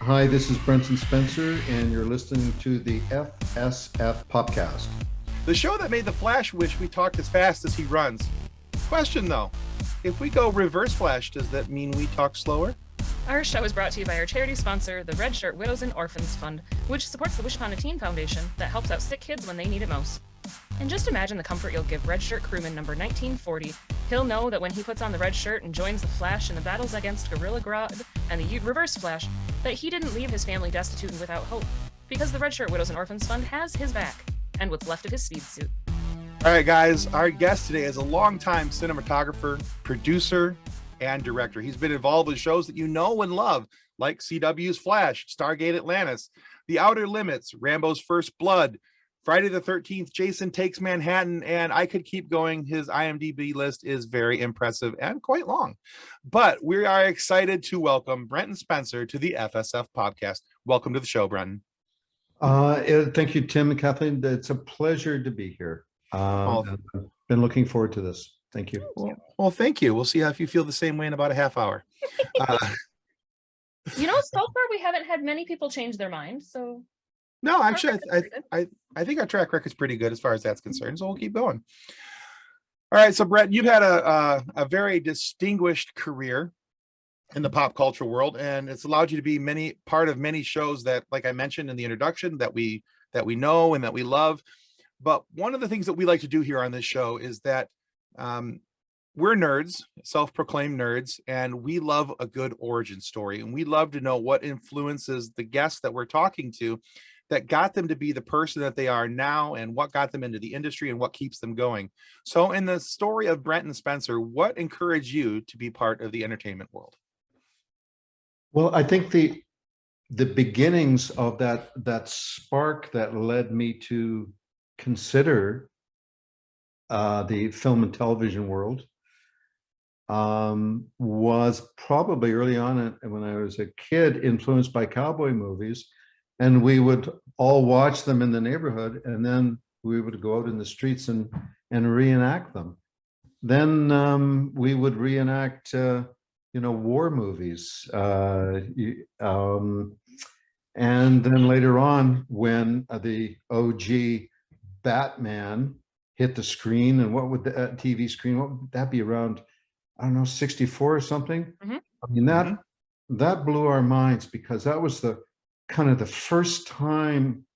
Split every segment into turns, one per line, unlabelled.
Hi, this is Brenton Spencer, and you're listening to the FSF PopCast.
The show that made the Flash wish we talked as fast as he runs. Question though, if we go reverse Flash, does that mean we talk slower?
Our show is brought to you by our charity sponsor, the Red Shirt Widows and Orphans Fund, which supports the Wish Upon a Teen Foundation that helps out sick kids when they need it most. And just imagine the comfort you'll give Red Shirt crewman number 1940. He'll know that when he puts on the red shirt and joins the Flash in the battles against Gorilla Grodd and the Reverse Flash, that he didn't leave his family destitute and without hope, because the Red Shirt Widows and Orphans Fund has his back, and what's left of his speed suit.
All right, guys, our guest today is a longtime cinematographer, producer, and director. He's been involved with shows that you know and love, like CW's Flash, Stargate Atlantis, The Outer Limits, Rambo's First Blood, Friday the 13th, Jason Takes Manhattan, and I could keep going. His IMDb list is very impressive and quite long. But we are excited to welcome Brenton Spencer to the FSF podcast. Welcome to the show, Brenton.
Thank you, Tim and Kathleen. It's a pleasure to be here. I've been looking forward to this. Thank you.
Well, thank you. We'll see if you feel the same way in about a half hour.
So far we haven't had many people change their mind, so...
No, actually, I think our track record is pretty good as far as that's concerned, so we'll keep going. All right, so Brett, you've had a very distinguished career in the pop culture world, and it's allowed you to be part of many shows that, like I mentioned in the introduction, that we know and that we love. But one of the things that we like to do here on this show is that we're nerds, self-proclaimed nerds, and we love a good origin story, and we love to know what influences the guests that we're talking to that got them to be the person that they are now, and what got them into the industry and what keeps them going. So in the story of Brenton Spencer, what encouraged you to be part of the entertainment world?
Well, I think the beginnings of that spark that led me to consider the film and television world was probably early on when I was a kid, influenced by cowboy movies. And we would all watch them in the neighborhood, and then we would go out in the streets and reenact them. Then we would reenact, war movies. And then later on, when the OG Batman hit the screen, and what would the TV screen? What would that be, around? I don't know, 64 or something.
Mm-hmm.
I mean, that blew our minds, because that was the kind of the first time,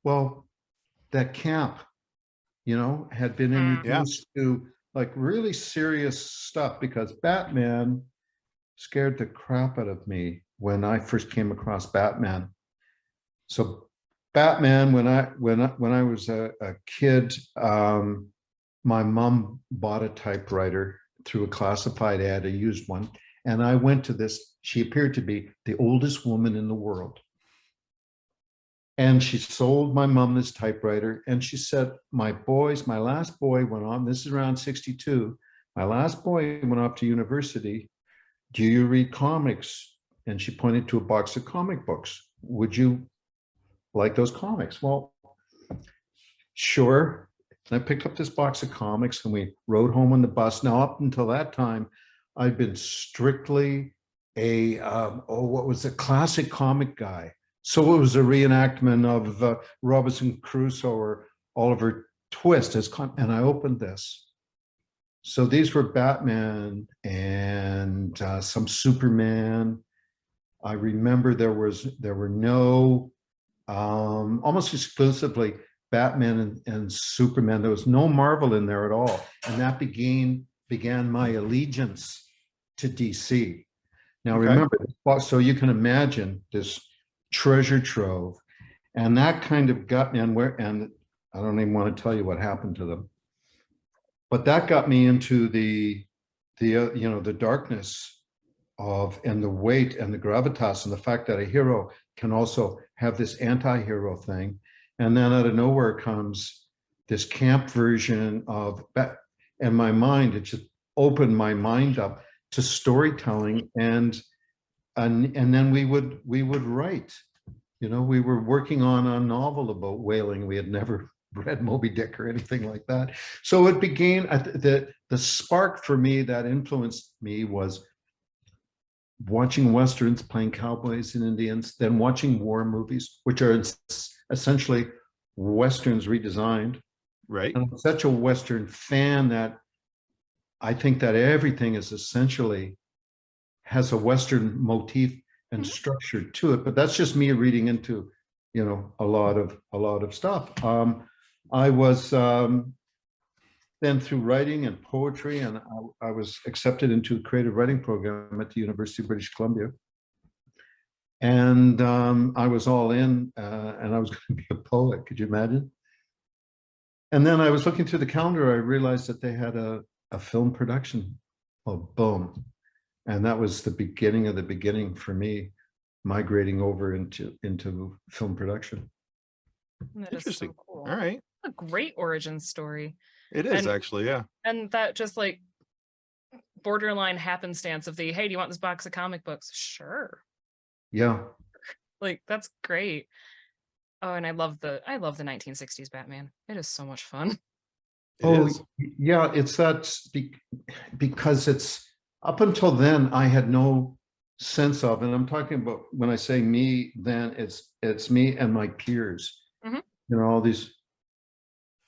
that camp, had been introduced to like really serious stuff, because Batman scared the crap out of me when I first came across Batman. So Batman, when I was a kid, my mom bought a typewriter through a classified ad, a used one, and I went to this. She appeared to be the oldest woman in the world. And she sold my mom this typewriter, and she said, my last boy went on, this is around 62, my last boy went off to university. Do you read comics? And she pointed to a box of comic books. Would you like those comics? Well, sure. And I picked up this box of comics, and we rode home on the bus. Now, up until that time, I'd been strictly a classic comic guy. So it was a reenactment of Robinson Crusoe or Oliver Twist, and I opened this. So these were Batman and some Superman. I remember there were no, almost exclusively Batman and Superman. There was no Marvel in there at all, and that began my allegiance to DC. Now, okay. Remember, so you can imagine this treasure trove, and that kind of got me, and I don't even want to tell you what happened to them, but that got me into the darkness of, and the weight and the gravitas, and the fact that a hero can also have this anti-hero thing. And then out of nowhere comes this camp version of and my mind, it just opened my mind up to storytelling, and then we would write. We were working on a novel about whaling. We had never read Moby Dick or anything like that. So it began, the spark for me that influenced me was watching Westerns, playing cowboys and Indians, then watching war movies, which are essentially Westerns redesigned.
Right.
And I'm such a Western fan that I think that everything is essentially has a Western motif and structure to it. But that's just me reading into, you know, a lot of stuff. I was then through writing and poetry, and I was accepted into a creative writing program at the University of British Columbia. And I was all in, and I was going to be a poet. Could you imagine? And then I was looking through the calendar. I realized that they had a film production. Oh, boom. And that was the beginning of the beginning for me, migrating over into film production.
That is so
Interesting.
cool.
All right.
A great origin story.
It is
And-
actually, yeah.
And that just like borderline happenstance of the, hey, do you want this box of comic books? Sure.
Yeah.
Like, that's great. Oh, and I love the 1960s Batman. It is so much fun.
It
Oh,
is.
yeah, it's that because it's up until then I had no sense of, and I'm talking about when I say me, then it's me and my peers.
Mhm.
You know, all these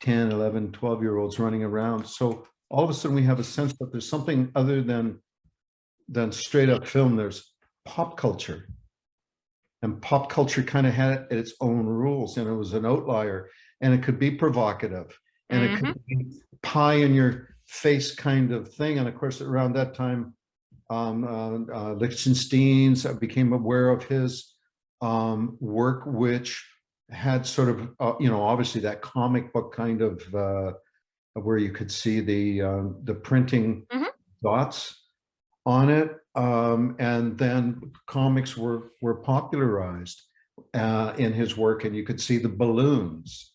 10, 11, 12-year-olds running around. So all of a sudden we have a sense that there's something other than straight up film. There's pop culture. And pop culture kind of had its own rules, and it was an outlier, and it could be provocative, and it could be pie in your face kind of thing. And of course, around that time, Lichtenstein's, I became aware of his work, which had sort of, you know, obviously that comic book kind of where you could see the printing dots on it. And then comics were popularized in his work, and you could see the balloons,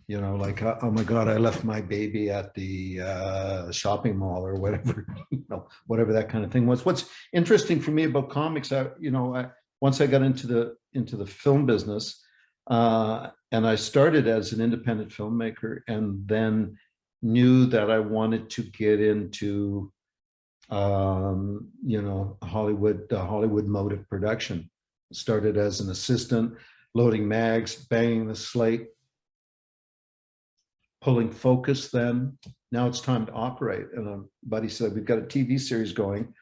you know, like, oh my God, I left my baby at the shopping mall or whatever, you know, whatever that kind of thing was. What's interesting for me about comics, once I got into the film business, and I started as an independent filmmaker, and then knew that I wanted to get into you know, Hollywood mode of production. Started as an assistant, loading mags, banging the slate, pulling focus. Then now it's time to operate. And a buddy said, we've got a TV series going.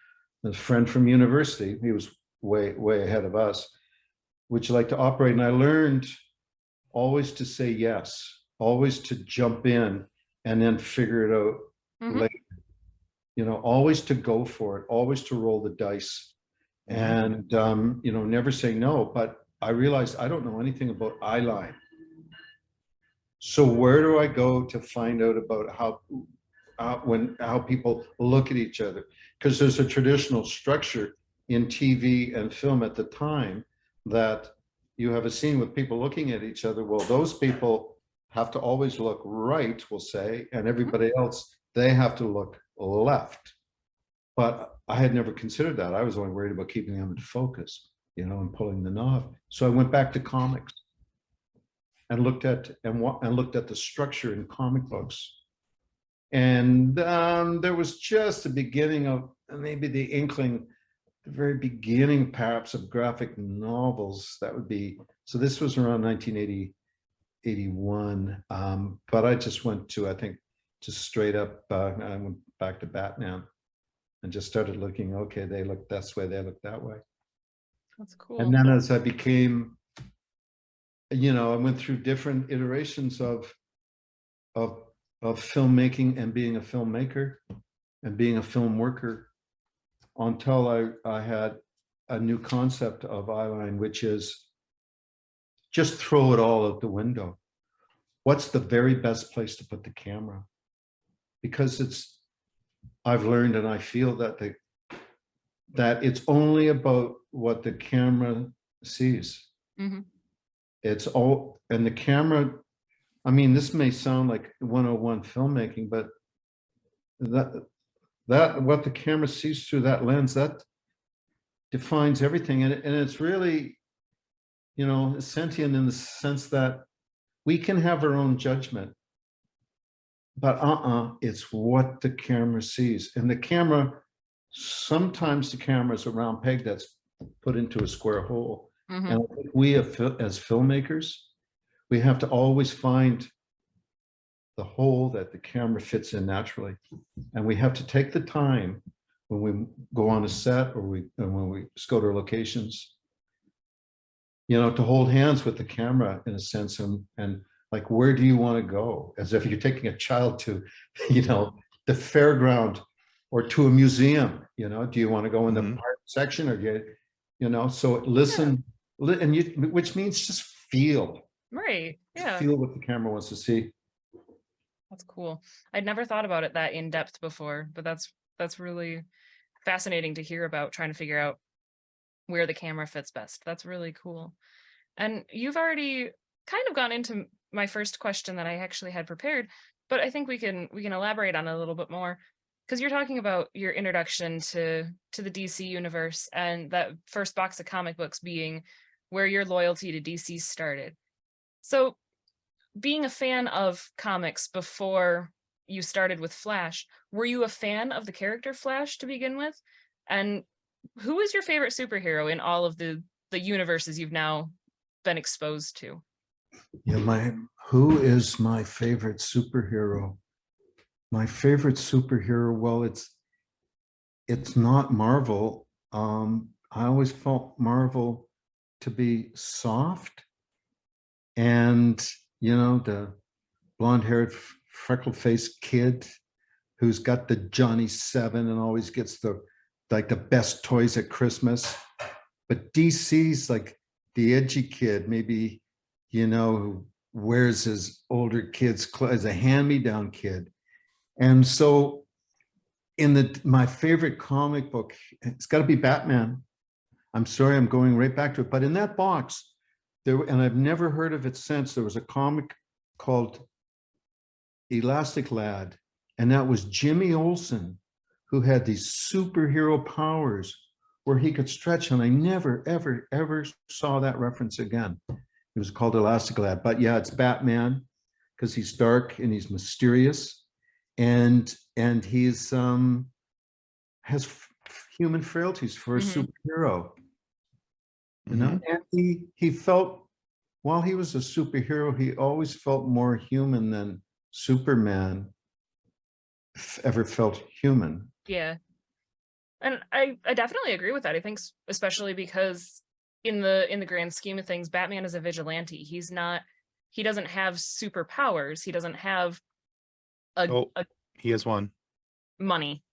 A friend from university, he was way ahead of us. Would you like to operate? And I learned always to say yes, always to jump in and then figure it out later. You know, always to go for it, always to roll the dice, and you know, never say no. But I realized I don't know anything about eye line. So where do I go to find out about how people look at each other? Because there's a traditional structure in TV and film at the time that you have a scene with people looking at each other. Well, those people have to always look right, we'll say, and everybody else, they have to look left. But I had never considered that. I was only worried about keeping them in focus, you know, and pulling the knob. So I went back to comics and looked at the structure in comic books. And there was just the beginning of maybe the inkling, the very beginning perhaps of graphic novels. That would be, so this was around 1980, 81. But I just went to, I think, just straight up, I went back to Batman and just started looking, okay, they look this way, they look that way.
That's cool.
And then as I became, you know, I went through different iterations of filmmaking and being a filmmaker and being a film worker until I had a new concept of eyeline, which is just throw it all out the window. What's the very best place to put the camera? Because I've learned, and I feel that that it's only about what the camera sees. It's all, and the camera, I mean, this may sound like 101 filmmaking, but that what the camera sees through that lens, that defines everything. And it's really, you know, sentient in the sense that we can have our own judgment, but it's what the camera sees. And the camera sometimes the camera is a round peg that's put into a square hole.
Mhm.
And I think we as filmmakers, we have to always find the hole that the camera fits in naturally. And we have to take the time when we go on a set or when we go to locations, to hold hands with the camera in a sense, and like, where do you want to go? As if you're taking a child to, the fairground or to a museum, do you want to go in the art section or so listen, and which means just feel.
Right. Yeah.
Feel what the camera wants to see.
That's cool. I'd never thought about it that in depth before, but that's really fascinating to hear about, trying to figure out where the camera fits best. That's really cool. And you've already kind of gone into my first question that I actually had prepared, but I think we can elaborate on it a little bit more, because you're talking about your introduction to the DC universe and that first box of comic books being where your loyalty to DC started. So, being a fan of comics before you started with Flash, were you a fan of the character Flash to begin with? And who is your favorite superhero in all of the universes you've now been exposed to?
Yeah, who is my favorite superhero? My favorite superhero, well, it's not Marvel. I always felt Marvel to be soft, and the blonde-haired, freckle-faced kid who's got the Johnny 7 and always gets the best toys at Christmas. But DC's like the edgy kid, maybe, who wears his older kids' clothes, as a hand-me-down kid. And so my favorite comic book, it's got to be Batman. I'm sorry, I'm going right back to it. But in that box, and I've never heard of it since, there was a comic called Elastic Lad, and that was Jimmy Olsen, who had these superhero powers where he could stretch, and I never, ever, ever saw that reference again. It was called Elastic Lad. But yeah, it's Batman, because he's dark and he's mysterious, and he's has human frailties for a superhero. And he felt, while he was a superhero, he always felt more human than Superman ever felt human.
Yeah. And I definitely agree with that. I think especially because in the grand scheme of things, Batman is a vigilante. He doesn't have superpowers. He doesn't have
he has one.
Money.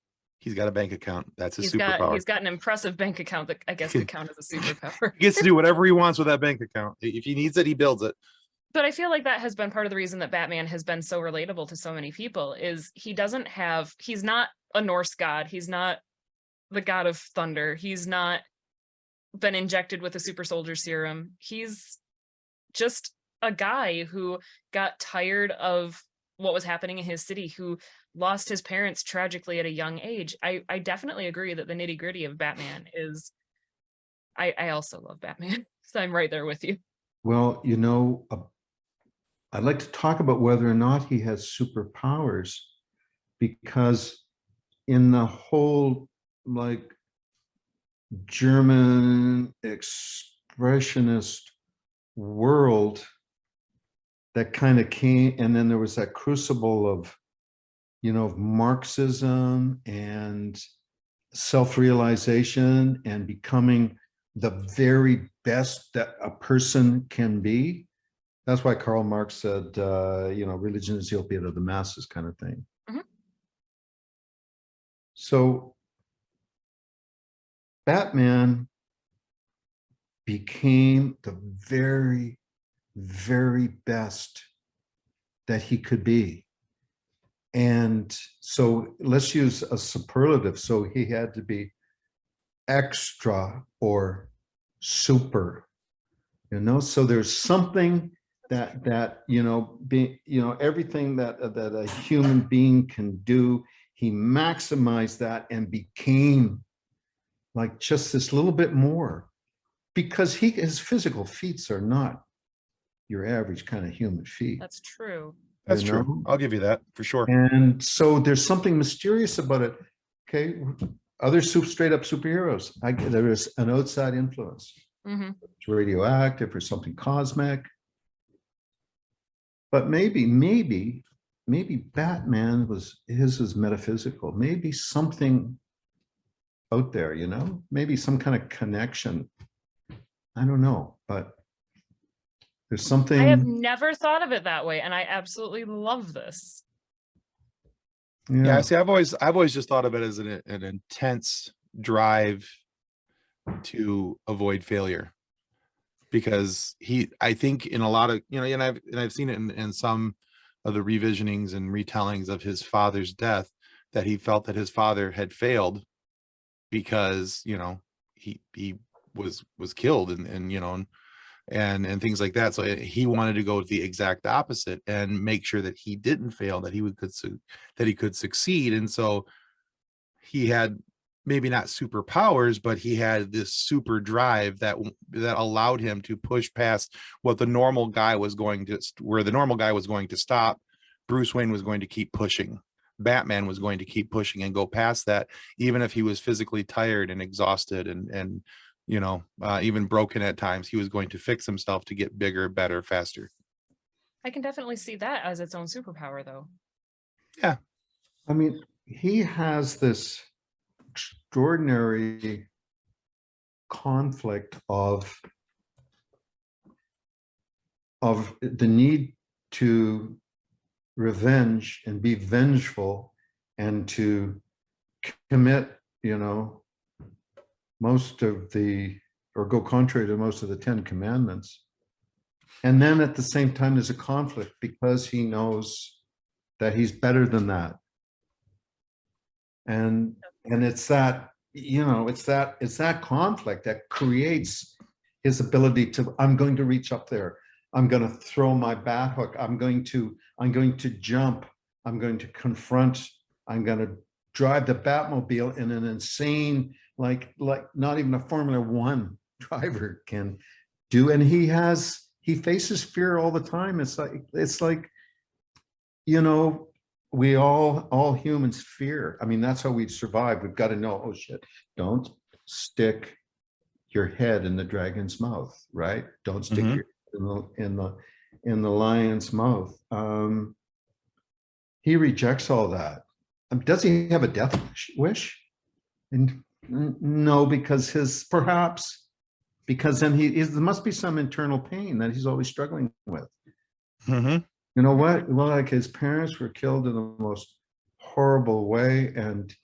He's got a bank account. That's his superpower.
He's got an impressive bank account that I guess could count as a superpower.
He gets to do whatever he wants with that bank account. If he needs it, he builds it.
But I feel like that has been part of the reason that Batman has been so relatable to so many people, is he's not a Norse god. He's not the god of thunder. He's not been injected with a super soldier serum. He's just a guy who got tired of what was happening in his city, who lost his parents tragically at a young age. I definitely agree that the nitty gritty of Batman is, I also love Batman. So I'm right there with you.
Well, I'd like to talk about whether or not he has superpowers, because in the whole German expressionist world that kind of came, and then there was that crucible of Marxism and self-realization and becoming the very best that a person can be. That's why Karl Marx said, religion is the opiate of the masses, kind of thing. So Batman became the very, very best that he could be. And so let's use a superlative. So he had to be extra or super, so there's something that everything that a human being can do, he maximized that and became like just this little bit more, because his physical feats are not your average kind of human feat.
That's true.
That's true. I'll give you that for sure.
And so there's something mysterious about it. Okay, other straight up superheroes. There is an outside influence.
Mm-hmm.
It's radioactive or something cosmic. But maybe Batman was metaphysical. Maybe something out there, you know, maybe some kind of connection. I don't know, but there's something.
I have never thought of it that way, and I absolutely love this.
Yeah, see, I've always just thought of it as an intense drive to avoid failure, because I think in a lot of, you know, and I've seen it in some of the revisionings and retellings of his father's death, that he felt that his father had failed because, you know, he was killed and you know, and things like that. So he wanted to go with the exact opposite and make sure that he didn't fail, that he could succeed. And so he had maybe not superpowers, but he had this super drive that allowed him to push past what the normal guy was going to, where the normal guy was going to stop. Bruce Wayne was going to keep pushing. Batman was going to keep pushing and go past that, even if he was physically tired and exhausted and you know, even broken at times. He was going to fix himself to get bigger, better, faster.
I can definitely see that as its own superpower, though.
Yeah. I mean, he has this extraordinary conflict of the need to revenge and be vengeful and to commit, you know, most of or go contrary to most of the 10 commandments. And then at the same time, there's a conflict because he knows that he's better than that. And it's that, you know, it's that conflict that creates his ability to, I'm going to reach up there. I'm going to throw my bat hook. I'm going to jump. I'm going to confront. I'm going to drive the Batmobile in an insane, like not even a Formula One driver can do. And he faces fear all the time. It's like, you know, we all humans fear. I mean, that's how we survive. We've got to know, oh shit, don't stick your head in the dragon's mouth, right? Don't stick your head in the lion's mouth. He rejects all that. Does he have a death wish? And no, because then there must be some internal pain that he's always struggling with.
Mm-hmm.
You know what? Well, like his parents were killed in the most horrible way, and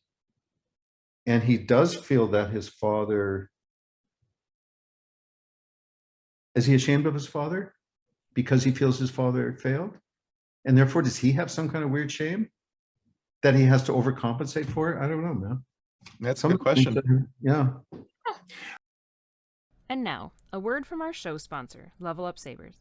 he does feel that his father. Is he ashamed of his father because he feels his father failed? And therefore, does he have some kind of weird shame that he has to overcompensate for it? I don't know, man.
That's a good question.
Yeah.
And now, a word from our show sponsor, Level Up Sabers.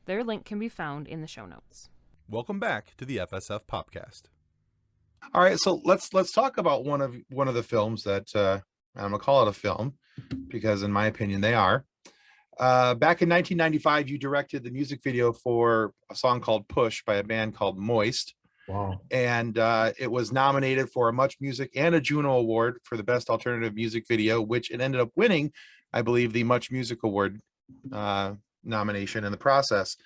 Their link can be found in the show notes.
Welcome back to the FSF PopCast.
All right, so let's talk about one of the films that I'm gonna call it a film because in my opinion they are. Back in 1995, you directed the music video for a song called Push by a band called Moist.
Wow.
And it was nominated for a Much Music and a Juno Award for the Best Alternative Music Video, which it ended up winning, I believe, the Much Music Award nomination in the process.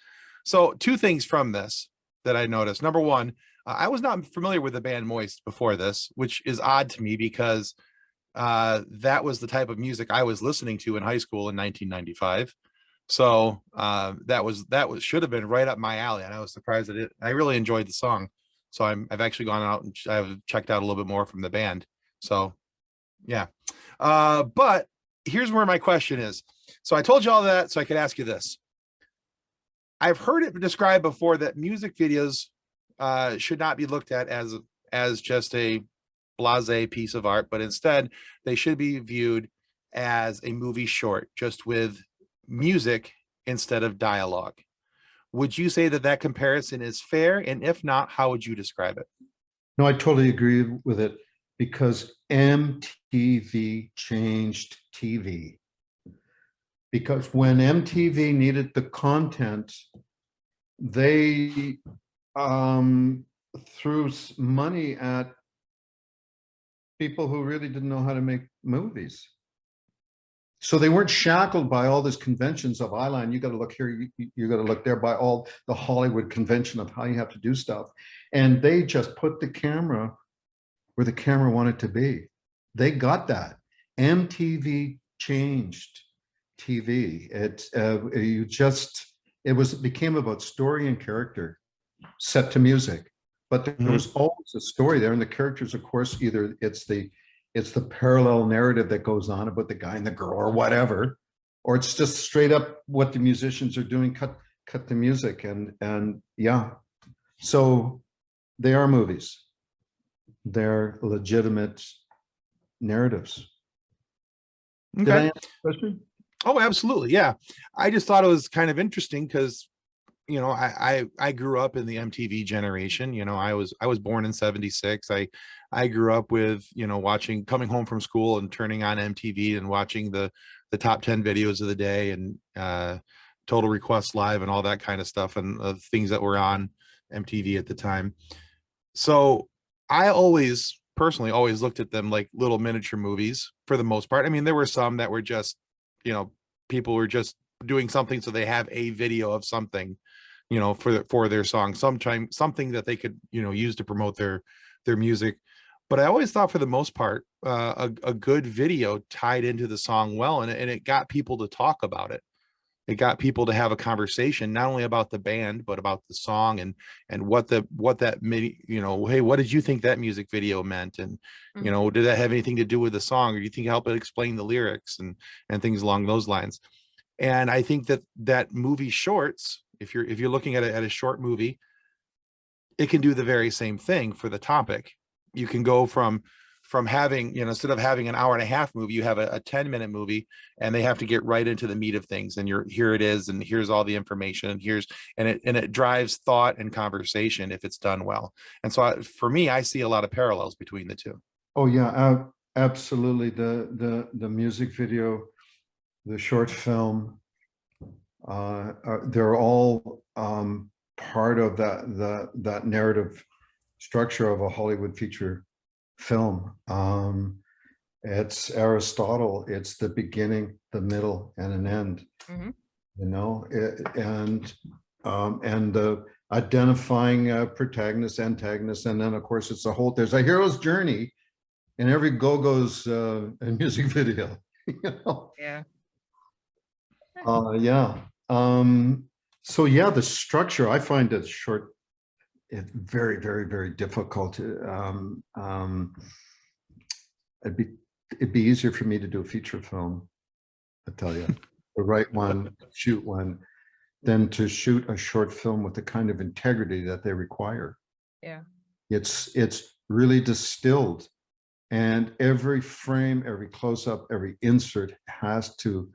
So two things from this that I noticed. Number one, I was not familiar with the band Moist before this, which is odd to me because that was the type of music I was listening to in high school in 1995. So that should have been right up my alley, and I was surprised that I really enjoyed the song. So I've actually gone out and I've checked out a little bit more from the band. So yeah, but here's where my question is. So I told you all that so I could ask you this. I've heard it described before that music videos should not be looked at as just a blasé piece of art, but instead they should be viewed as a movie short, just with music instead of dialogue. Would you say that that comparison is fair? And if not, how would you describe it?
No, I totally agree with it, because MTV changed TV. Because when MTV needed the content, they threw money at people who really didn't know how to make movies. So they weren't shackled by all these conventions of eyeline. You got to look here, you got to look there, by all the Hollywood convention of how you have to do stuff. And they just put the camera where the camera wanted to be. They got that. MTV changed TV. It became about story and character set to music, but there was always a story there, and the characters, of course, either it's the parallel narrative that goes on about the guy and the girl or whatever, or it's just straight up what the musicians are doing, cut the music, and yeah. So they are movies. They're legitimate narratives.
Okay.
Did I answer the question?
Oh, absolutely. Yeah. I just thought it was kind of interesting because, you know, I grew up in the MTV generation. You know, I was born in 76. I grew up with, you know, coming home from school and turning on MTV and watching the top 10 videos of the day, and Total Request Live and all that kind of stuff, and things that were on MTV at the time. So I personally always looked at them like little miniature movies for the most part. I mean, there were some that were just, you know, people were just doing something so they have a video of something, you know, for their song, something that they could, you know, use to promote their music. But I always thought, for the most part, a good video tied into the song well, and it got people to talk about it. It got people to have a conversation, not only about the band, but about the song and what that made, you know, hey, what did you think that music video meant? And, you know, did that have anything to do with the song, or do you think it helped it explain the lyrics and things along those lines? And I think that movie shorts, if you're looking at a short movie, it can do the very same thing for the topic. You can go from having, you know, instead of having an hour and a half movie, you have a 10-minute movie, and they have to get right into the meat of things. And here it is, and here's all the information, and it drives thought and conversation if it's done well. And so for me, I see a lot of parallels between the two.
Oh yeah, absolutely. The music video, the short film, they're all part of that narrative structure of a Hollywood feature film. It's Aristotle. It's the beginning, the middle, and an end. You know, and the identifying protagonist, antagonist, and then of course it's there's a hero's journey in every Go-Go's music video. You know?
Yeah.
Yeah. So yeah, the structure, I find it short. It's very, very, very difficult. It'd be easier for me to do a feature film, I tell you, to write one, shoot one, than to shoot a short film with the kind of integrity that they require.
Yeah.
It's really distilled, and every frame, every close-up, every insert has to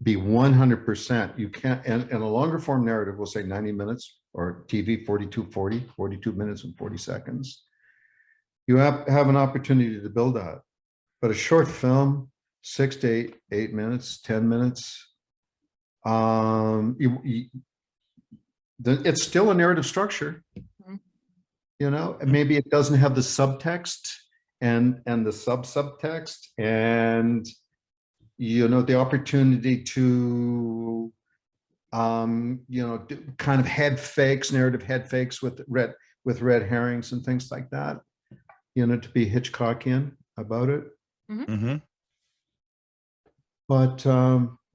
be 100%. You can't, and a longer form narrative will say 90 minutes, or TV 42 minutes and 40 seconds. You have an opportunity to build that. But a short film, 6 to 8 minutes, 10 minutes, it's still a narrative structure. You know, maybe it doesn't have the subtext and the subtext, and you know, the opportunity to you know, do kind of narrative head fakes with red herrings and things like that, you know, to be Hitchcockian about it. But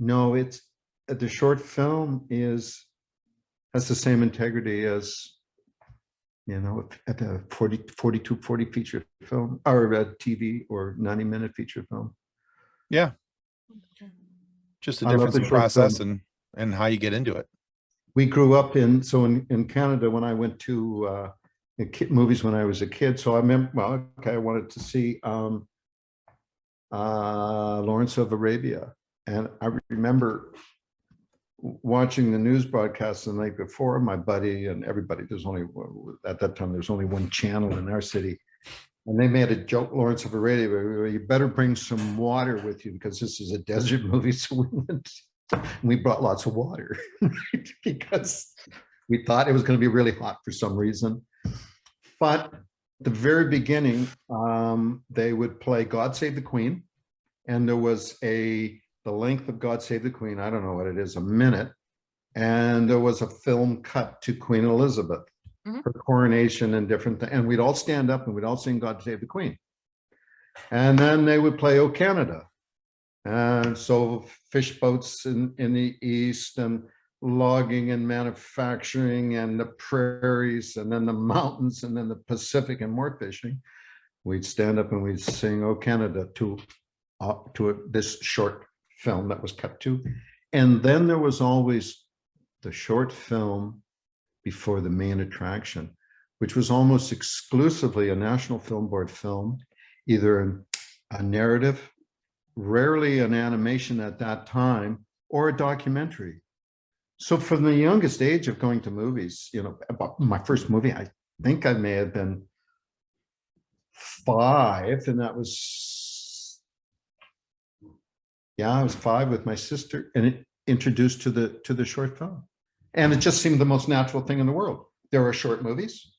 no, it's the short film has the same integrity as, you know, at the 40 feature film, or a TV or 90-minute feature film.
Yeah. Just a
I love
difference
the
in
short
process
film.
and how you get into it.
We grew up in Canada, when I went to movies when I was a kid. So I remember, well, okay, I wanted to see Lawrence of Arabia. And I remember watching the news broadcast the night before, my buddy and everybody, at that time, there's only one channel in our city. And they made a joke, Lawrence of Arabia, you better bring some water with you because this is a desert movie. So we brought lots of water because we thought it was going to be really hot for some reason. But the very beginning, they would play God Save the Queen. And there was the length of God Save the Queen, I don't know what it is, a minute. And there was a film cut to Queen Elizabeth, her coronation and different things. And we'd all stand up and we'd all sing God Save the Queen. And then they would play O Canada. And so fish boats in the east and logging and manufacturing and the prairies and then the mountains and then the Pacific and more fishing. We'd stand up and we'd sing O Canada to this short film that was cut to. And then there was always the short film before the main attraction, which was almost exclusively a National Film Board film, either a narrative, rarely an animation at that time, or a documentary. So from the youngest age of going to movies, about my first movie, I think I may have been 5, and that was, I was 5 with my sister, and it introduced to the short film. And it just seemed the most natural thing in the world. There are short movies,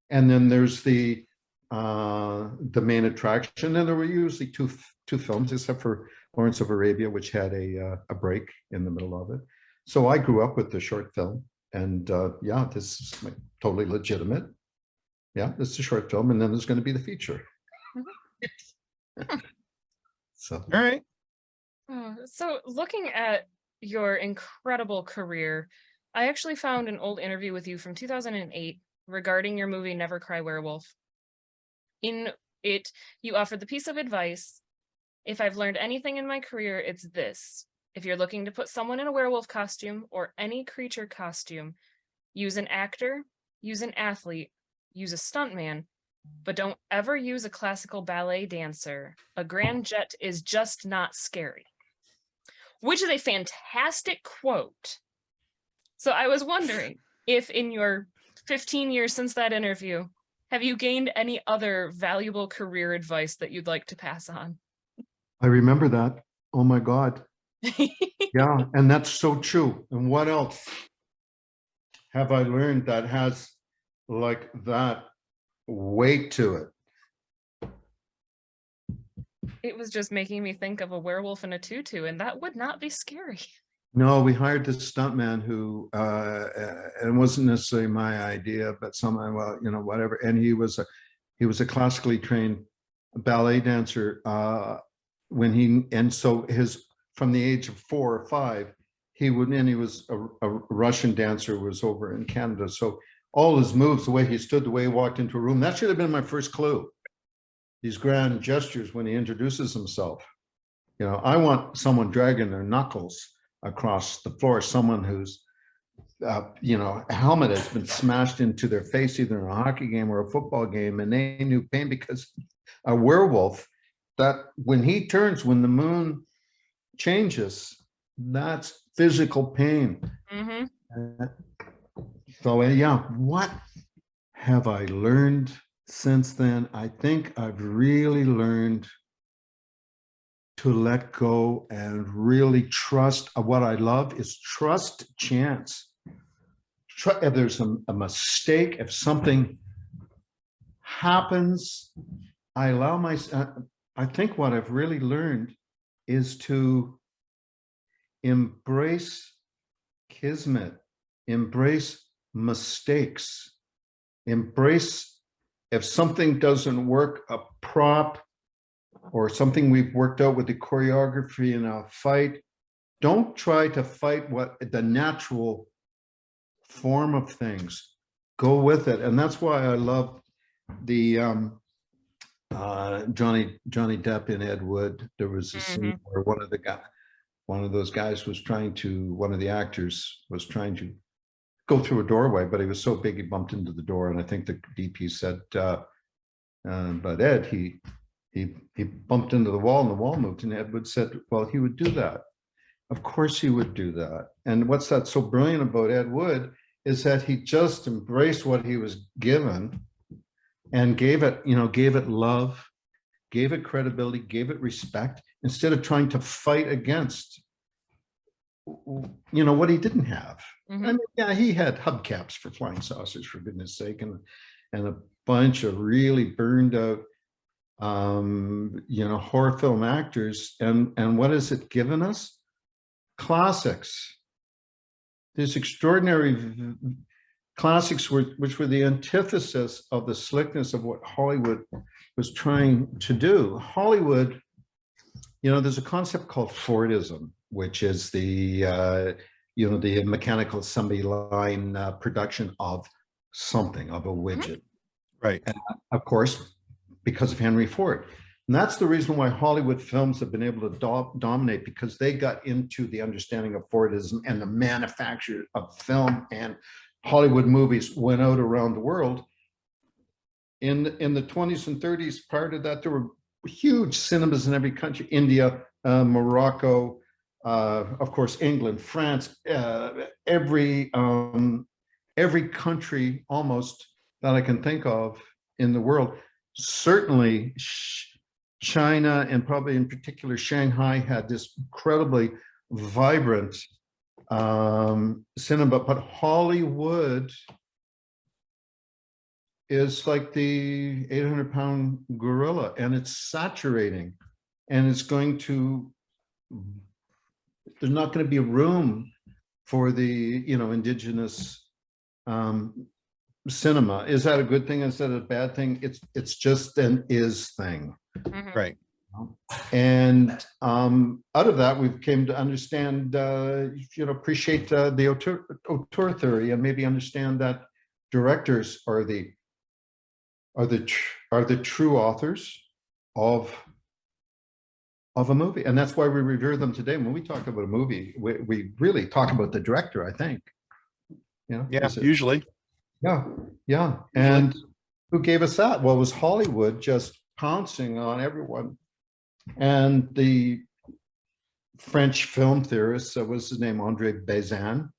and then there's the main attraction, and there were usually two films, except for Lawrence of Arabia, which had a break in the middle of it. So I grew up with the short film, and this is totally legitimate. Yeah, this is a short film, and then there's going to be the feature. So,
all right.
So looking at your incredible career, I actually found an old interview with you from 2008 regarding your movie Never Cry Werewolf. In it, you offered the piece of advice: if I've learned anything in my career, it's this. If you're looking to put someone in a werewolf costume or any creature costume, use an actor, use an athlete, use a stuntman, but don't ever use a classical ballet dancer. A grand jet is just not scary. Which is a fantastic quote. So I was wondering if in your 15 years since that interview, have you gained any other valuable career advice that you'd like to pass on?
I remember that. Oh my God. Yeah, and that's so true. And what else have I learned that has like that weight to it?
It was just making me think of a werewolf in a tutu, and that would not be scary.
No, we hired this stuntman who, and it wasn't necessarily my idea, but someone, well, whatever. And he was a classically trained ballet dancer. From the age of 4 or 5, he was a Russian dancer, was over in Canada. So all his moves, the way he stood, the way he walked into a room, that should have been my first clue. These grand gestures when he introduces himself. I want someone dragging their knuckles across the floor, someone whose helmet has been smashed into their face, either in a hockey game or a football game, and they knew pain, because a werewolf, that when he turns, when the moon changes, that's physical pain. So what have I learned since then? I think I've really learned to let go and really trust. What I love is trust chance. If there's a mistake, if something happens, I allow myself. I think what I've really learned is to embrace kismet, embrace mistakes, embrace if something doesn't work, a prop or something we've worked out with the choreography in a fight. Don't try to fight what the natural form of things. Go with it. And that's why I love the Johnny Depp in Ed Wood. There was a scene where one of the actors was trying to go through a doorway, but he was so big he bumped into the door. And I think the DP said, but Ed, he bumped into the wall and the wall moved. And Ed Wood said, well, he would do that. Of course he would do that. And what's that so brilliant about Ed Wood is that he just embraced what he was given and gave it love, gave it credibility, gave it respect, instead of trying to fight against, what he didn't have.
Mhm.
I mean, yeah, he had hubcaps for flying saucers, for goodness sake, and a bunch of really burned out, horror film actors. And what has it given us? Classics. There's extraordinary classics which were the antithesis of the slickness of what Hollywood was trying to do. Hollywood, there's a concept called Fordism, which is the mechanical assembly line production of something, of a widget.
Right.
And of course, because of Henry Ford. And that's the reason why Hollywood films have been able to dominate, because they got into the understanding of Fordism, and the manufacture of film and Hollywood movies went out around the world. In the 20s and 30s, prior to that, there were huge cinemas in every country: India, Morocco, of course, England, France, every country almost that I can think of in the world. Certainly China, and probably in particular Shanghai, had this incredibly vibrant cinema. But Hollywood is like the 800-pound gorilla, and it's saturating, and it's going to, there's not going to be room for the indigenous cinema. Is that a good thing? Is that a bad thing? It's just an is thing.
Mhm.
Right.
And out of that, we've came to understand, appreciate the auteur theory, and maybe understand that directors are the true authors of a movie. And that's why we revere them today. When we talk about a movie, we really talk about the director, I think.
Yeah, usually.
Yeah. And who gave us that? Well, it was Hollywood just pouncing on everyone. And the French film theorist, what's his name, Andre Bazin,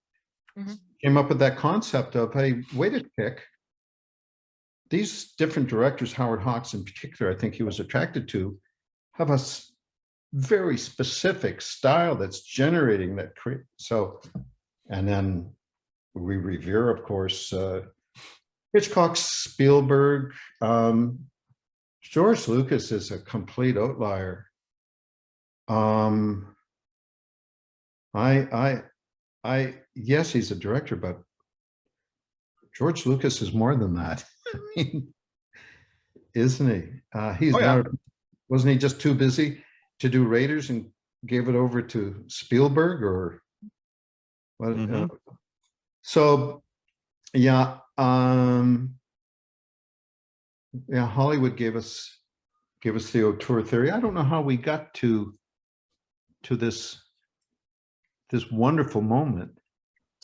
came up with that concept of, hey, wait a tick. These different directors, Howard Hawks in particular, I think he was attracted to, have a very specific style that's generating that. So, and then we revere, of course, Hitchcock, Spielberg. George Lucas is a complete outlier. Yes, he's a director, but George Lucas is more than that. I mean, isn't he? Wasn't he just too busy to do Raiders and gave it over to Spielberg, or what? So, yeah. Hollywood gave us the auteur theory. I don't know how we got to this wonderful moment.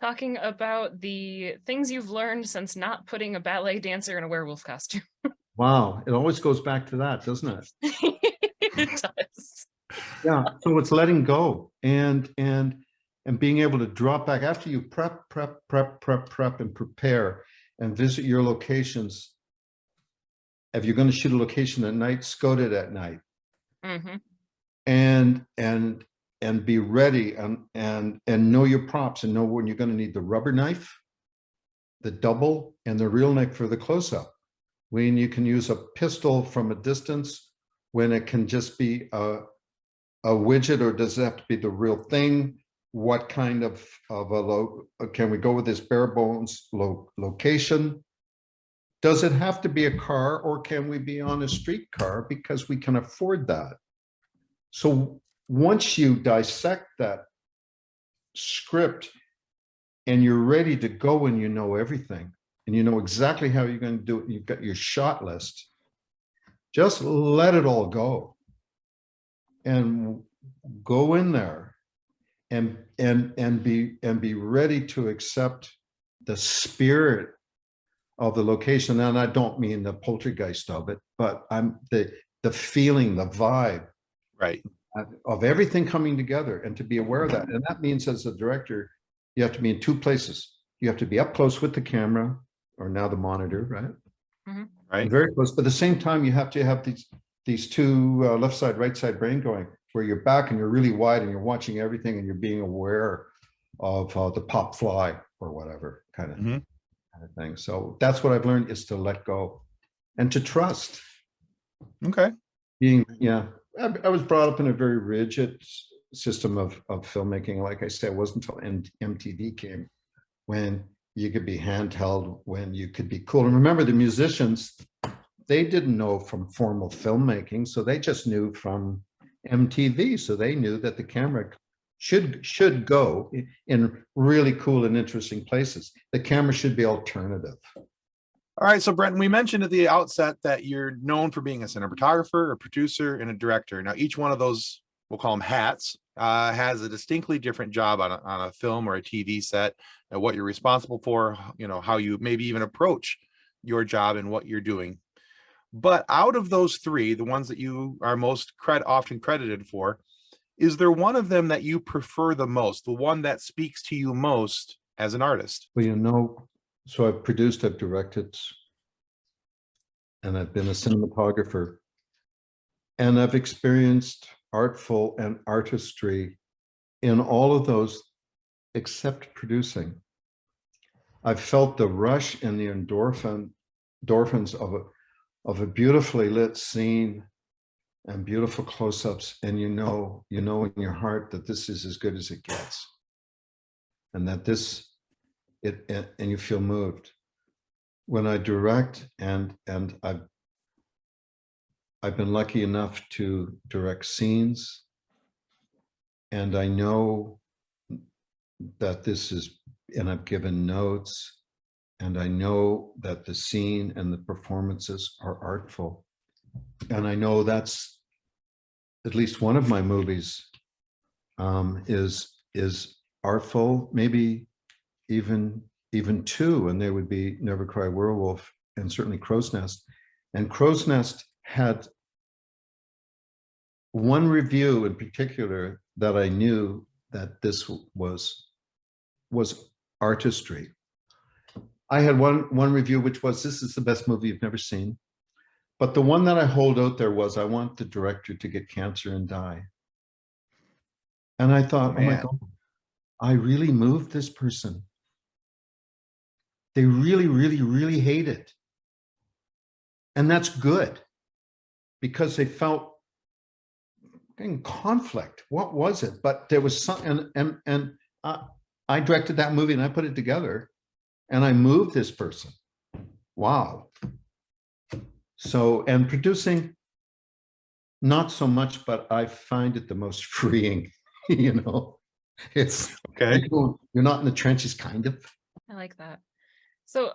Talking about the things you've learned since not putting a ballet dancer in a werewolf costume.
Wow, it always goes back to that, doesn't it?
It does.
Yeah. So it's letting go and being able to drop back after you prep and prepare and visit your locations. If you're going to shoot a location at night, scout it at night. And be ready and know your props, and know when you're going to need the rubber knife, the double, and the real knife for the close-up. When you can use a pistol from a distance, when it can just be a widget, or does it have to be the real thing? What kind of can we go with this bare bones location? Does it have to be a car, or can we be on a streetcar because we can afford that? So once you dissect that script and you're ready to go, and you know everything, and you know exactly how you're going to do it, you've got your shot list, just let it all go and go in there and be ready to accept the spirit of the location. And I don't mean the poltergeist of it, but I'm the feeling, the vibe
Right.
of everything coming together, and to be aware of that. And that means, as a director, you have to be in two places. You have to be up close with the camera, or now the monitor, right?
Right.
And very close. But at the same time, you have to have these two left side, right side brain going, where you're back and you're really wide and you're watching everything and you're being aware of the pop fly or whatever kind of thing. So that's what I've learned, is to let go and to trust.
Okay.
I was brought up in a very rigid system of filmmaking. Like I said, it wasn't until MTV came when you could be handheld, when you could be cool. And remember, the musicians, they didn't know from formal filmmaking, so they just knew from MTV. So they knew that the camera should go in really cool and interesting places. The camera should be alternative.
All right, so Brenton, we mentioned at the outset that you're known for being a cinematographer, a producer, and a director. Now, each one of those, we'll call them hats, has a distinctly different job on a film or a TV set, and what you're responsible for, how you maybe even approach your job and what you're doing. But out of those three, the ones that you are most often credited for, is there one of them that you prefer the most, the one that speaks to you most as an artist?
Well, so I've produced, I've directed, and I've been a cinematographer, and I've experienced artful and artistry in all of those except producing. I've felt the rush and the endorphins of a beautifully lit scene and beautiful close-ups, and you know in your heart that this is as good as it gets, and that and you feel moved. When I direct, and I've been lucky enough to direct scenes, and I know that and I've given notes, and I know that the scene and the performances are artful. And I know that's at least one of my movies is artful, maybe even two, and they would be Never Cry Werewolf and certainly Crow's Nest. And Crow's Nest had one review in particular that I knew that this was artistry. I had one review which was, this is the best movie you've never seen. But the one that I hold out there was, I want the director to get cancer and die. And I thought, oh my God, I really moved this person. They really, really, really hate it. And that's good, because they felt in conflict. What was it? But there was some, and I directed that movie and I put it together and I moved this person. Wow. So, and producing, not so much, but I find it the most freeing. It's
okay.
You're not in the trenches, kind of.
I like that. So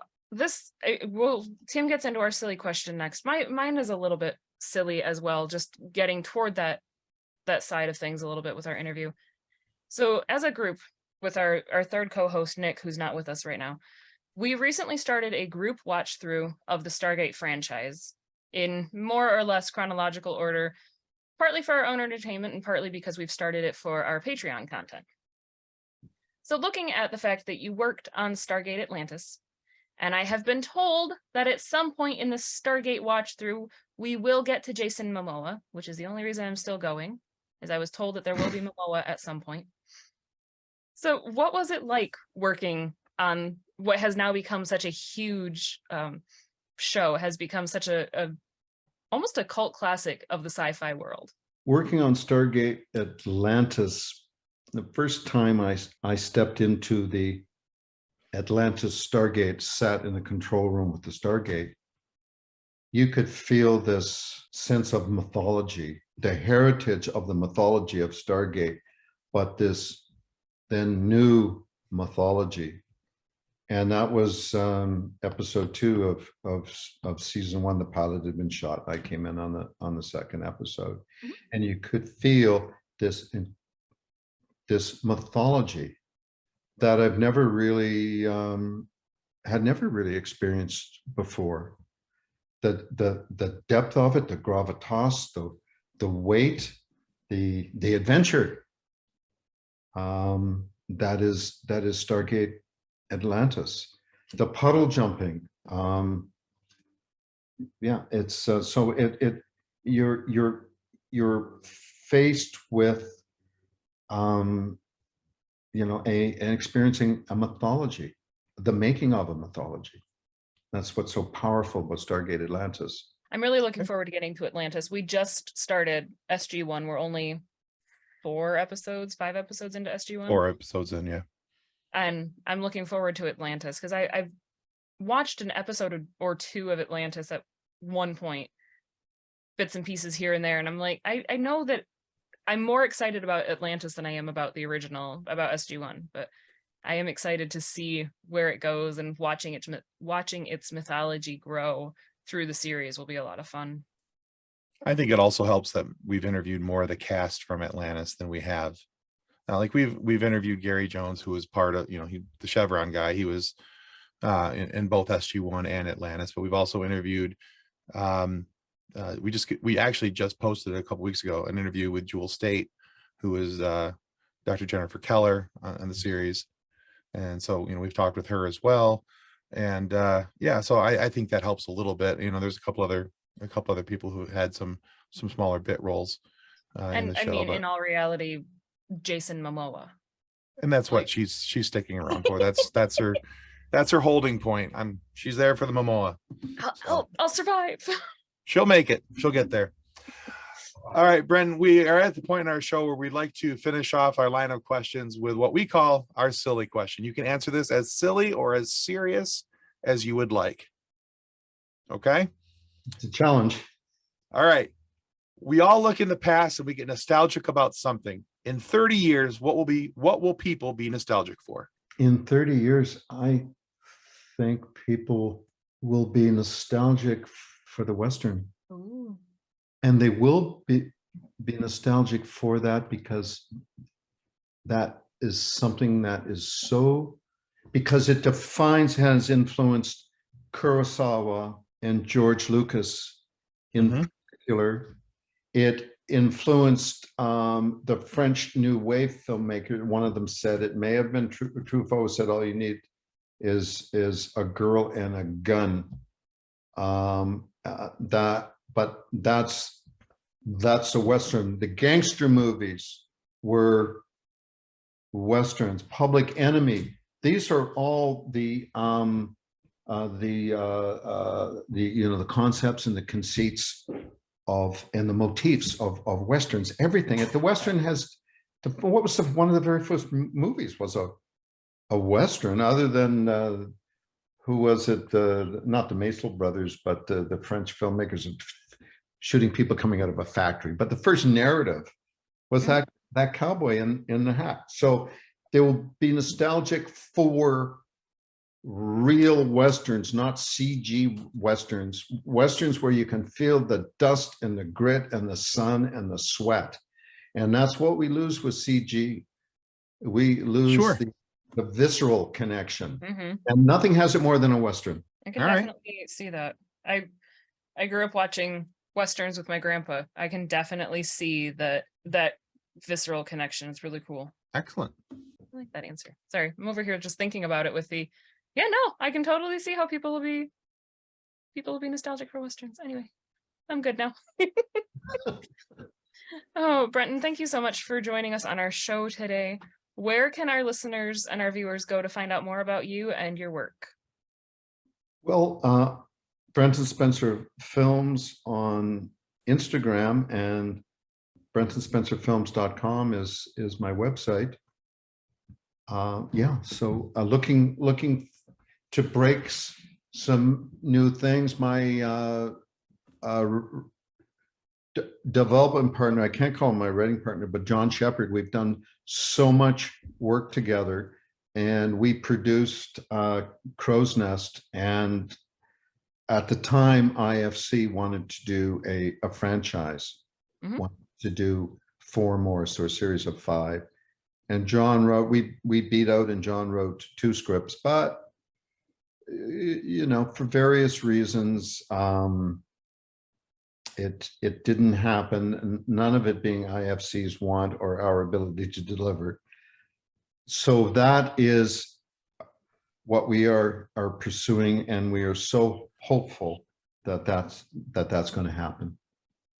Tim gets into our silly question next. Mine is a little bit silly as well, just getting toward that side of things a little bit with our interview. So as a group, with our third co-host, Nick, who's not with us right now, we recently started a group watch through of the Stargate franchise in more or less chronological order, partly for our own entertainment and partly because we've started it for our Patreon content. So looking at the fact that you worked on Stargate Atlantis, and I have been told that at some point in the Stargate watch through, we will get to Jason Momoa, which is the only reason I'm still going, is I was told that there will be Momoa at some point. So what was it like working on what has now become such a huge show, has become such almost a cult classic of the sci-fi world?
Working on Stargate Atlantis, the first time I stepped into the Atlantis Stargate, sat in the control room with the Stargate, you could feel this sense of mythology, the heritage of the mythology of Stargate, but this then new mythology. And that was episode 2 of season 1. The pilot had been shot. I came in on the second episode, and you could feel this mythology that I've never really had never really experienced before. The depth of it, the gravitas, the weight, the adventure. That is Stargate Atlantis. The puddle jumping. Yeah, it's so you're faced with and experiencing a mythology, the making of a mythology. That's what's so powerful about Stargate Atlantis.
I'm really looking forward to getting to Atlantis. We just started SG1. We're only 5 episodes into SG1.
4 episodes in, yeah.
And I'm looking forward to Atlantis because I've watched an episode or 2 of Atlantis at one point, bits and pieces here and there. And I'm like, I know that I'm more excited about Atlantis than I am about the original, about SG1, but I am excited to see where it goes, and watching its mythology grow through the series will be a lot of fun.
I think it also helps that we've interviewed more of the cast from Atlantis than we have. Like we've interviewed Gary Jones, who was part of, the Chevron guy. He was in both SG1 and Atlantis, but we've also interviewed we actually just posted a couple weeks ago an interview with Jewel State, who is Dr. Jennifer Keller on the series. And so, we've talked with her as well. And so I think that helps a little bit. There's a couple other people who had some smaller bit roles in the show.
I mean, in all reality, Jason Momoa.
And that's what she's sticking around for. That's her holding point. She's there for the Momoa.
I'll survive.
She'll make it. She'll get there. All right, Brenton, we are at the point in our show where we'd like to finish off our line of questions with what we call our silly question. You can answer this as silly or as serious as you would like. Okay?
It's a challenge.
All right. We all look in the past and we get nostalgic about something. In 30 years, what will people be nostalgic for?
In 30 years, I think people will be nostalgic for the Western.
Ooh.
And they will be nostalgic for that because that is something that is so, because it has influenced Kurosawa and George Lucas in particular. It influenced the French New Wave filmmaker. One of them said, it may have been Truffaut said, all you need is a girl and a gun. But that's the Western. The gangster movies were Westerns. Public Enemy. These are all the concepts and the conceits and the motifs of Westerns. Everything at the Western has. What was one of the very first movies was a Western, other than who was it? Not the Maisel brothers, but the French filmmakers shooting people coming out of a factory. But the first narrative was that cowboy in the hat. So they will be nostalgic for real Westerns, not CG Westerns. Westerns where you can feel the dust and the grit and the sun and the sweat. And that's what we lose with CG. We lose the visceral connection. And nothing has it more than a Western.
I can definitely see that. I grew up watching Westerns with my grandpa. I can definitely see that visceral connection. It's really cool.
Excellent.
I like that answer. Sorry, I'm over here just thinking about it with I can totally see how people will be nostalgic for Westerns. Anyway, I'm good now. Oh, Brenton, thank you so much for joining us on our show today. Where can our listeners and our viewers go to find out more about you and your work?
Well, Brenton Spencer Films on Instagram, and BrentonSpencerFilms.com is my website. So looking to break some new things. My development partner, I can't call him my writing partner, but John Shepard, we've done so much work together, and we produced Crow's Nest, and at the time IFC wanted to do a franchise, wanted to do 4 more, so a series of 5, and John wrote, we beat out and John wrote 2 scripts, but for various reasons, it didn't happen, and none of it being IFC's want or our ability to deliver. So that is what we are pursuing, and we are so hopeful that that's going to happen.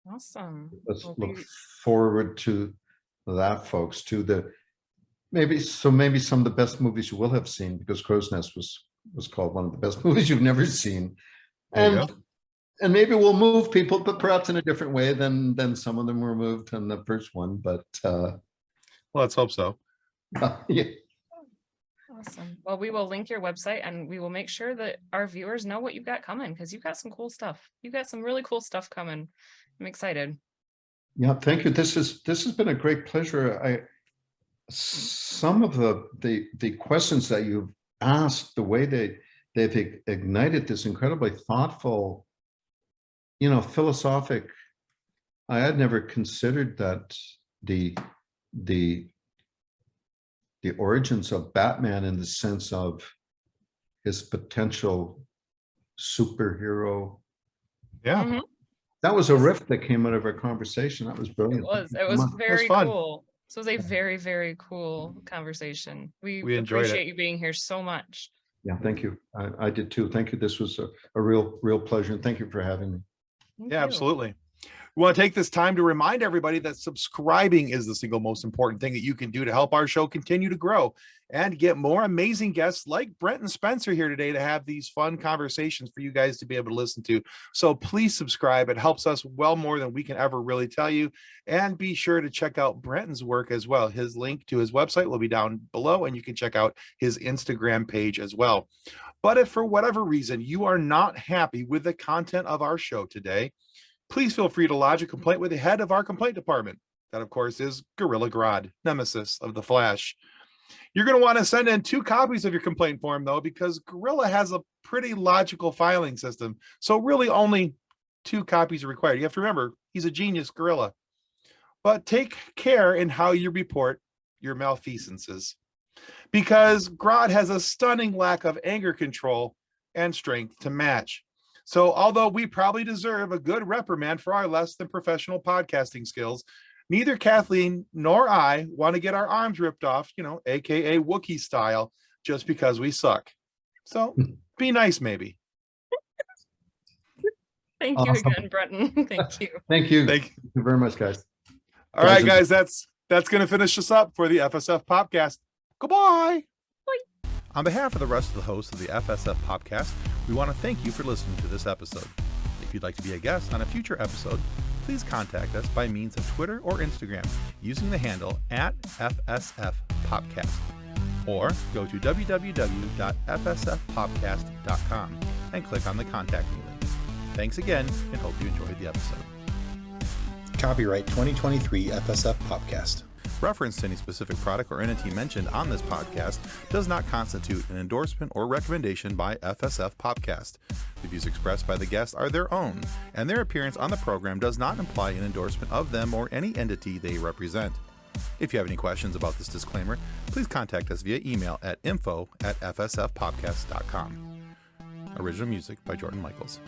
Awesome.
Let's
Well,
look forward to that, folks. Maybe some of the best movies you will have seen, because Crow's Nest was called one of the best movies you've never seen, and maybe we'll move people, but perhaps in a different way than some of them were moved in the first one. But
well, let's hope so.
Yeah.
Awesome. Well, we will link your website, and we will make sure that our viewers know what you've got coming, because you've got some cool stuff. You've got some really cool stuff coming. I'm excited.
Yeah, thank you. This has been a great pleasure. Some of the questions that you've asked, the way they've ignited this incredibly thoughtful, philosophic. I had never considered that the origins of Batman in the sense of his potential superhero.
Yeah.
Mhm.
That
was a riff that came out of our conversation. That was brilliant.
It was very
fun.
cool. This was a very, very cool conversation. We
enjoyed
appreciate
it.
you being here so much.
Yeah, thank you. I did too. Thank you. This was a real pleasure, and thank you for having me.
Thank
Yeah,
you.
absolutely. We want to take this time to remind everybody that subscribing is the single most important thing that you can do to help our show continue to grow and get more amazing guests like Brenton Spencer here today to have these fun conversations for you guys to be able to listen to. So please subscribe. It helps us well more than we can ever really tell you. And be sure to check out Brenton's work as well. His link to his website will be down below, and you can check out his Instagram page as well. But if for whatever reason you are not happy with the content of our show today, please feel free to lodge a complaint with the head of our complaint department. That, of course, is Gorilla Grodd, nemesis of the Flash. You're going to want to send in 2 copies of your complaint form, though, because Gorilla has a pretty logical filing system. So really only 2 copies are required. You have to remember, he's a genius gorilla. But take care in how you report your malfeasances, because Grodd has a stunning lack of anger control and strength to match. So although we probably deserve a good reprimand for our less than professional podcasting skills, neither Kathleen nor I want to get our arms ripped off, AKA Wookiee style, just because we suck. So be nice, maybe.
Thank you
Awesome.
again, Brenton. Thank you.
Thank you.
Thank
you very much, guys.
All right, guys, that's going to finish us up for the FSF PopCast. Goodbye.
On behalf of the rest of the hosts of the FSF PopCast, we want to thank you for listening to this episode. If you'd like to be a guest on a future episode, please contact us by means of Twitter or Instagram using the handle @FSF PopCast, or go to www.fsfpopcast.com and click on the Contact Me link. Thanks again, and hope you enjoyed the episode.
Copyright 2023 FSF PopCast.
Reference to any specific product or entity mentioned on this podcast does not constitute an endorsement or recommendation by FSF PopCast. The views expressed by the guests are their own, and their appearance on the program does not imply an endorsement of them or any entity they represent. If you have any questions about this disclaimer, please contact us via email at info@fsfpopcast.com. Original music by Jordan Michaels.